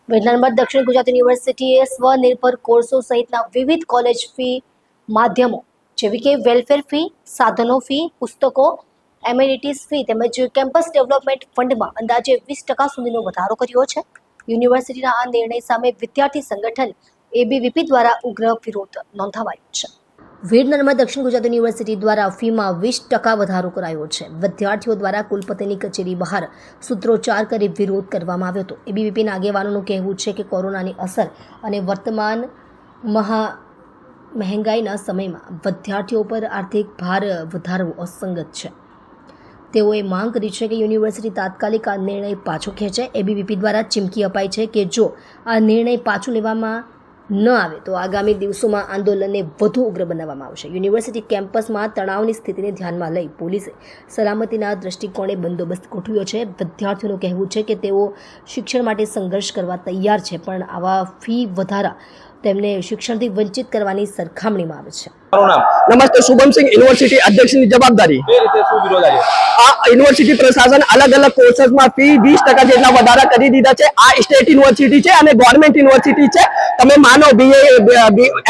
વિજ્ઞાનમાં દક્ષિણ ગુજરાત યુનિવર્સિટીએ સ્વનિર્ભર કોર્સો સહિતના વિવિધ કોલેજ ફી માધ્યમો જેવી કે વેલફેર ફી, સાધનો ફી, પુસ્તકો, એમ્યુનિટીઝ ફી તેમજ કેમ્પસ ડેવલપમેન્ટ ફંડમાં અંદાજે 20% સુધીનો વધારો કર્યો છે। યુનિવર્સિટીના આ નિર્ણય સામે વિદ્યાર્થી સંગઠન એબીવીપી દ્વારા ઉગ્ર વિરોધ નોંધાવાયો છે। વિજ્ઞાનમાં દક્ષિણ ગુજરાત યુનિવર્સિટી દ્વારા ફીમાં 20% વધારો કરાયો છે। વિદ્યાર્થીઓ દ્વારા કુલપતિની કચેરી બહાર સૂત્રોચ્ચાર કરી વિરોધ કરવામાં આવ્યો હતો। એબીવીપીના આગેવાનોનું કહેવું છે કે કોરોનાની અસર અને વર્તમાન મહેંગાઈના સમયમાં વિદ્યાર્થીઓ પર આર્થિક ભાર વધારવો અસંગત છે। તેઓએ માંગ કરી છે કે યુનિવર્સિટી તાત્કાલિક આ નિર્ણય પાછો ખેંચે। એબીવીપી દ્વારા ચીમકી અપાઈ છે કે જો આ નિર્ણય પાછો લેવામાં ન આવે તો આગામી દિવસોમાં આંદોલનને વધુ ઉગ્ર બનાવવામાં આવશે। યુનિવર્સિટી કેમ્પસમાં તણાવની સ્થિતિને ધ્યાનમાં લઈ પોલીસે સલામતીના દૃષ્ટિકોણે બંદોબસ્ત ગોઠવ્યો છે। વિદ્યાર્થીઓનું કહેવું છે કે તેઓ શિક્ષણ માટે સંઘર્ષ કરવા તૈયાર છે, પણ આવા ફી વધારા તેમને શિક્ષણથી વંચિત કરવાની સરખામણીમાં આવે છે। नमस्ते, शुभम सिंह यूनिवर्सिटी अध्यक्ष की जवाबदारी। यूनिवर्सिटी प्रशासन अलग अलग कोर्सेस में फी 20% જેટલા વધારા કરી દીધા છે। આ સ્ટેટ યુનિવર્સિટી છે અને ગવર્નમેન્ટ યુનિવર્સિટી છે। તમે માનો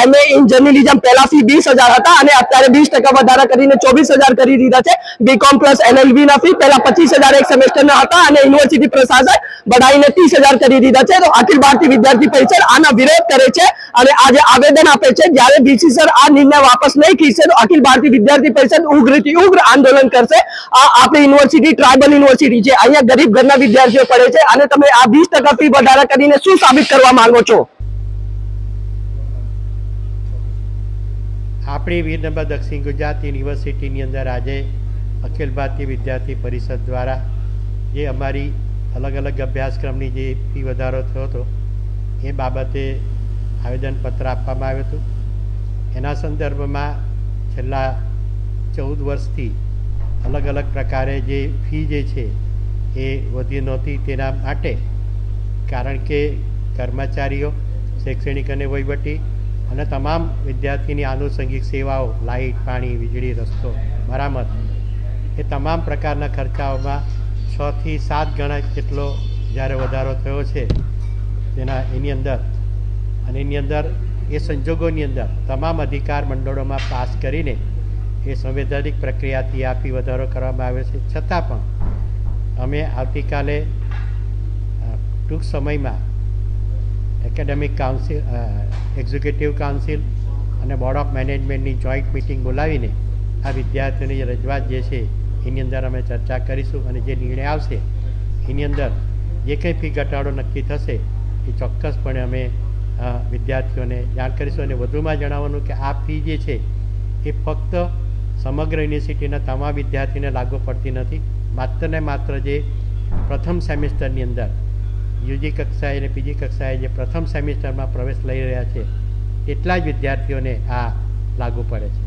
એમએ ઇન જર્નલિઝમ પહેલા ફી 20,000 હતા અને અત્યારે 20% વધારા કરીને 24,000 કરી દીધા છે। બીકોમ પ્લસ એલએલબી ના ફી પહેલા 25,000 એક સેમેસ્ટર ના હતા અને યુનિવર્સિટી પ્રશાસન बढ़ाઈને 30,000 કરી દીધા છે। તો અખિલ ભારતીય વિદ્યાર્થી પરિષદ આના વિરોધ કરે છે અને આજે આવેદન આપે છે જ્યારે બીસી સર આ નિર્ણય વાપસ નહીં ખેંચશે તો અખિલ ભારતીય વિદ્યાર્થી પરિષદ ઉગ્રથી ઉગ્ર આંદોલન કરશે। આ આપણી યુનિવર્સિટી ટ્રાઇબલ યુનિવર્સિટી છે, અહીંયા ગરીબ ઘરના વિદ્યાર્થીઓ પડે છે અને તમે આ 20% ફી વધારા કરીને શું સાબિત કરવા માંગો છો? આપણી વીરનર્મદ દક્ષિણ ગુજરાત યુનિવર્સિટીની અંદર આજે અખિલ ભારતીય વિદ્યાર્થી પરિષદ દ્વારા જે અમારી અલગ અલગ અભ્યાસક્રમની જે ફી વધારો થયો હતો એ બાબતે આવેદનપત્ર આપવામાં આવ્યું હતું। એના સંદર્ભમાં છેલ્લા 14 વર્ષથી અલગ અલગ પ્રકારે જે ફી જે છે એ વધી નહોતી, તેના માટે કારણ કે કર્મચારીઓ, શૈક્ષણિક અને વહીવટી અને તમામ વિદ્યાર્થીની આનુષંગિક સેવાઓ, લાઇટ, પાણી, વીજળી, રસ્તો, મરામત એ તમામ પ્રકારના ખર્ચાઓમાં 6 થી 7 ગણા જેટલો જ્યારે વધારો થયો છે એની અંદર એ સંજોગોની અંદર તમામ અધિકાર મંડળોમાં પાસ કરીને એ સંવૈધાનિક પ્રક્રિયાથી આ ફી વધારો કરવામાં આવ્યો છે। છતાં પણ અમે આવતીકાલે ટૂંક સમયમાં એકેડેમિક કાઉન્સિલ, એક્ઝિક્યુટિવ કાઉન્સિલ અને બોર્ડ ઓફ મેનેજમેન્ટની જોઈન્ટ મિટિંગ બોલાવીને આ વિદ્યાર્થીઓની જે રજૂઆત જે છે એની અંદર અમે ચર્ચા કરીશું અને જે નિર્ણય આવશે એની અંદર જે કંઈ ફી ઘટાડો નક્કી થશે એ ચોક્કસપણે અમે વિદ્યાર્થીઓને જાણ કરીશું। અને વધુમાં જણાવવાનું કે આ ફી જે છે એ ફક્ત સમગ્ર યુનિવર્સિટીના તમામ વિદ્યાર્થીને લાગુ પડતી નથી, માત્ર ને માત્ર જે પ્રથમ સેમિસ્ટરની અંદર યુજી કક્ષાએ અને પીજી કક્ષાએ જે પ્રથમ સેમિસ્ટરમાં પ્રવેશ લઈ રહ્યા છે એટલા જ વિદ્યાર્થીઓને આ લાગુ પડે છે।